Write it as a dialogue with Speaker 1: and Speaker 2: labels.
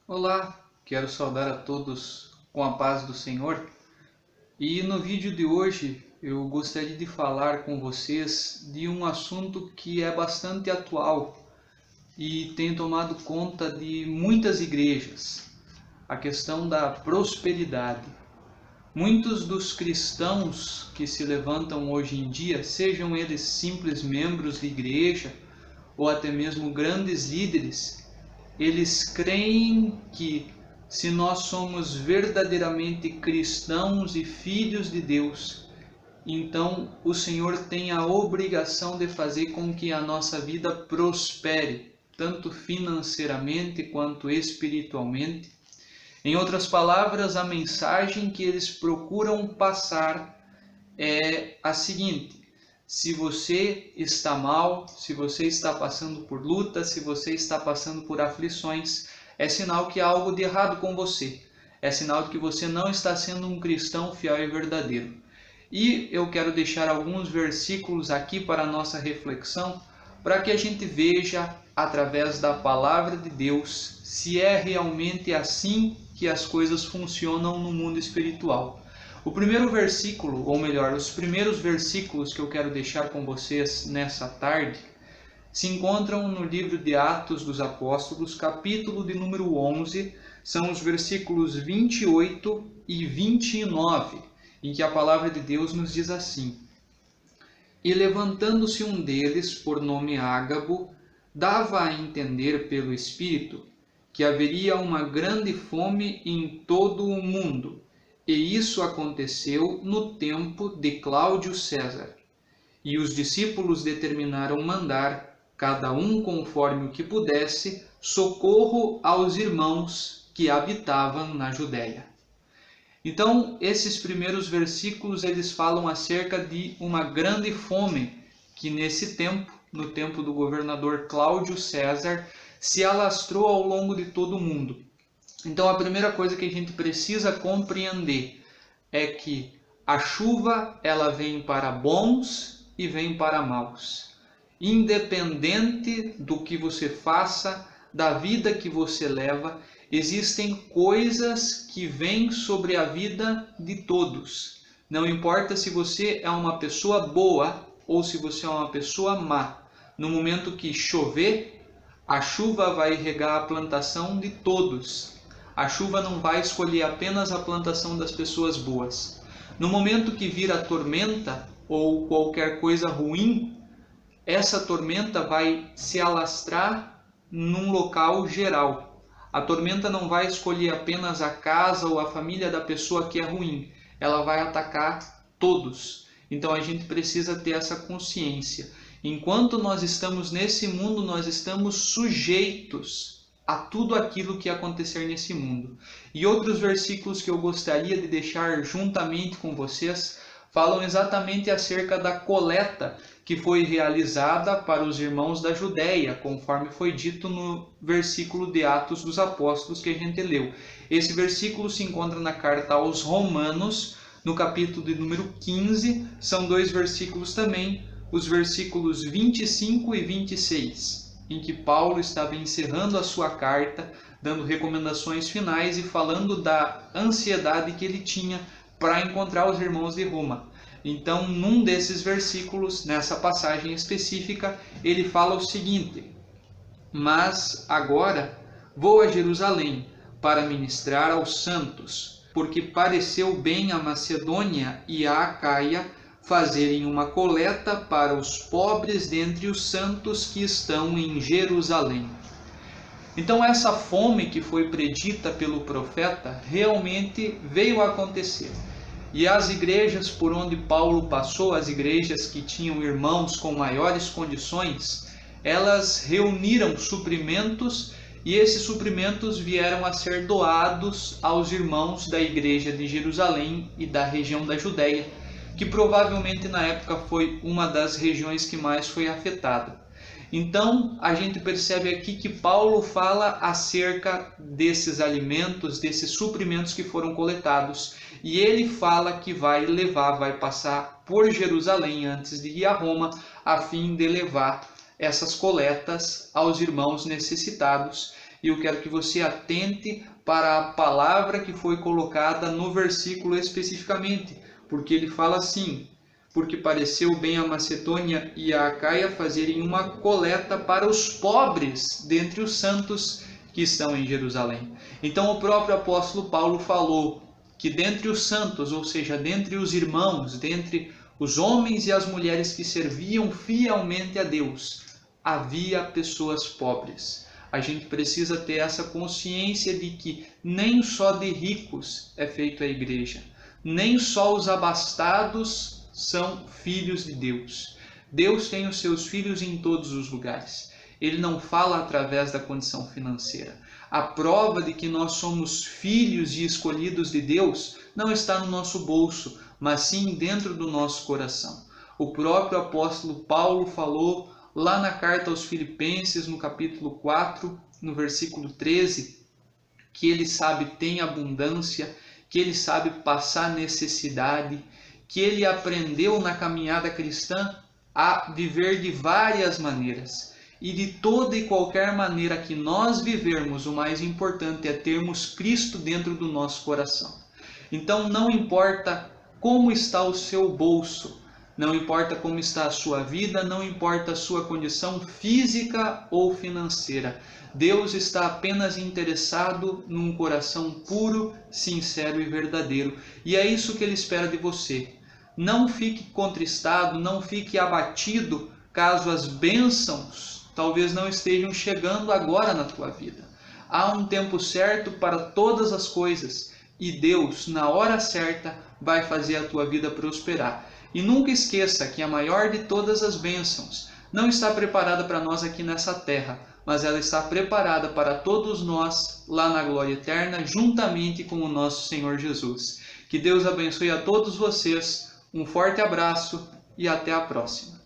Speaker 1: Olá, quero saudar a todos com a paz do Senhor. E no vídeo de hoje eu gostaria de falar com vocês de um assunto que é bastante atual e tem tomado conta de muitas igrejas, a questão da prosperidade. Muitos dos cristãos que se levantam hoje em dia, sejam eles simples membros de igreja ou até mesmo grandes líderes, eles creem que se nós somos verdadeiramente cristãos e filhos de Deus, então o Senhor tem a obrigação de fazer com que a nossa vida prospere, tanto financeiramente quanto espiritualmente. Em outras palavras, a mensagem que eles procuram passar é a seguinte: se você está mal, se você está passando por luta, se você está passando por aflições, é sinal que há algo de errado com você. É sinal de que você não está sendo um cristão fiel e verdadeiro. E eu quero deixar alguns versículos aqui para a nossa reflexão, para que a gente veja, através da palavra de Deus, se é realmente assim que as coisas funcionam no mundo espiritual. O primeiro versículo, ou melhor, os primeiros versículos que eu quero deixar com vocês nessa tarde, se encontram no livro de Atos dos Apóstolos, capítulo de número 11, são os versículos 28 e 29, em que a palavra de Deus nos diz assim: E levantando-se um deles, por nome Ágabo, dava a entender pelo Espírito que haveria uma grande fome em todo o mundo, e isso aconteceu no tempo de Cláudio César. E os discípulos determinaram mandar, cada um conforme o que pudesse, socorro aos irmãos que habitavam na Judéia. Então, esses primeiros versículos, eles falam acerca de uma grande fome que nesse tempo, no tempo do governador Cláudio César, se alastrou ao longo de todo o mundo. Então, a primeira coisa que a gente precisa compreender é que a chuva, ela vem para bons e vem para maus. Independente do que você faça, da vida que você leva, existem coisas que vêm sobre a vida de todos. Não importa se você é uma pessoa boa ou se você é uma pessoa má. No momento que chover, a chuva vai regar a plantação de todos. A chuva não vai escolher apenas a plantação das pessoas boas. No momento que vir a tormenta ou qualquer coisa ruim, essa tormenta vai se alastrar num local geral. A tormenta não vai escolher apenas a casa ou a família da pessoa que é ruim. Ela vai atacar todos. Então a gente precisa ter essa consciência. Enquanto nós estamos nesse mundo, nós estamos sujeitos a tudo aquilo que acontecer nesse mundo. E outros versículos que eu gostaria de deixar juntamente com vocês falam exatamente acerca da coleta que foi realizada para os irmãos da Judéia, conforme foi dito no versículo de Atos dos Apóstolos que a gente leu. Esse versículo se encontra na carta aos Romanos, no capítulo de número 15, são dois versículos também, os versículos 25 e 26. Em que Paulo estava encerrando a sua carta, dando recomendações finais e falando da ansiedade que ele tinha para encontrar os irmãos de Roma. Então, num desses versículos, nessa passagem específica, ele fala o seguinte: Mas agora vou a Jerusalém para ministrar aos santos, porque pareceu bem a Macedônia e a Acaia fazerem uma coleta para os pobres dentre os santos que estão em Jerusalém. Então essa fome que foi predita pelo profeta realmente veio a acontecer. E as igrejas por onde Paulo passou, as igrejas que tinham irmãos com maiores condições, elas reuniram suprimentos e esses suprimentos vieram a ser doados aos irmãos da igreja de Jerusalém e da região da Judéia, que provavelmente na época foi uma das regiões que mais foi afetada. Então, a gente percebe aqui que Paulo fala acerca desses alimentos, desses suprimentos que foram coletados, e ele fala que vai passar por Jerusalém antes de ir a Roma, a fim de levar essas coletas aos irmãos necessitados. E eu quero que você atente para a palavra que foi colocada no versículo especificamente, porque ele fala assim: porque pareceu bem a Macedônia e a Acaia fazerem uma coleta para os pobres dentre os santos que estão em Jerusalém. Então o próprio apóstolo Paulo falou que dentre os santos, ou seja, dentre os irmãos, dentre os homens e as mulheres que serviam fielmente a Deus, havia pessoas pobres. A gente precisa ter essa consciência de que nem só de ricos é feita a igreja, nem só os abastados são filhos de Deus. Deus tem os seus filhos em todos os lugares. Ele não fala através da condição financeira. A prova de que nós somos filhos e escolhidos de Deus não está no nosso bolso, mas sim dentro do nosso coração. O próprio apóstolo Paulo falou lá na carta aos Filipenses, no capítulo 4, no versículo 13, que ele sabe ter abundância, que ele sabe passar necessidade, que ele aprendeu na caminhada cristã a viver de várias maneiras. E de toda e qualquer maneira que nós vivermos, o mais importante é termos Cristo dentro do nosso coração. Então não importa como está o seu bolso, não importa como está a sua vida, não importa a sua condição física ou financeira. Deus está apenas interessado num coração puro, sincero e verdadeiro. E é isso que Ele espera de você. Não fique contristado, não fique abatido caso as bênçãos talvez não estejam chegando agora na tua vida. Há um tempo certo para todas as coisas e Deus, na hora certa, vai fazer a tua vida prosperar. E nunca esqueça que a maior de todas as bênçãos não está preparada para nós aqui nessa terra, mas ela está preparada para todos nós lá na glória eterna, juntamente com o nosso Senhor Jesus. Que Deus abençoe a todos vocês, um forte abraço e até a próxima.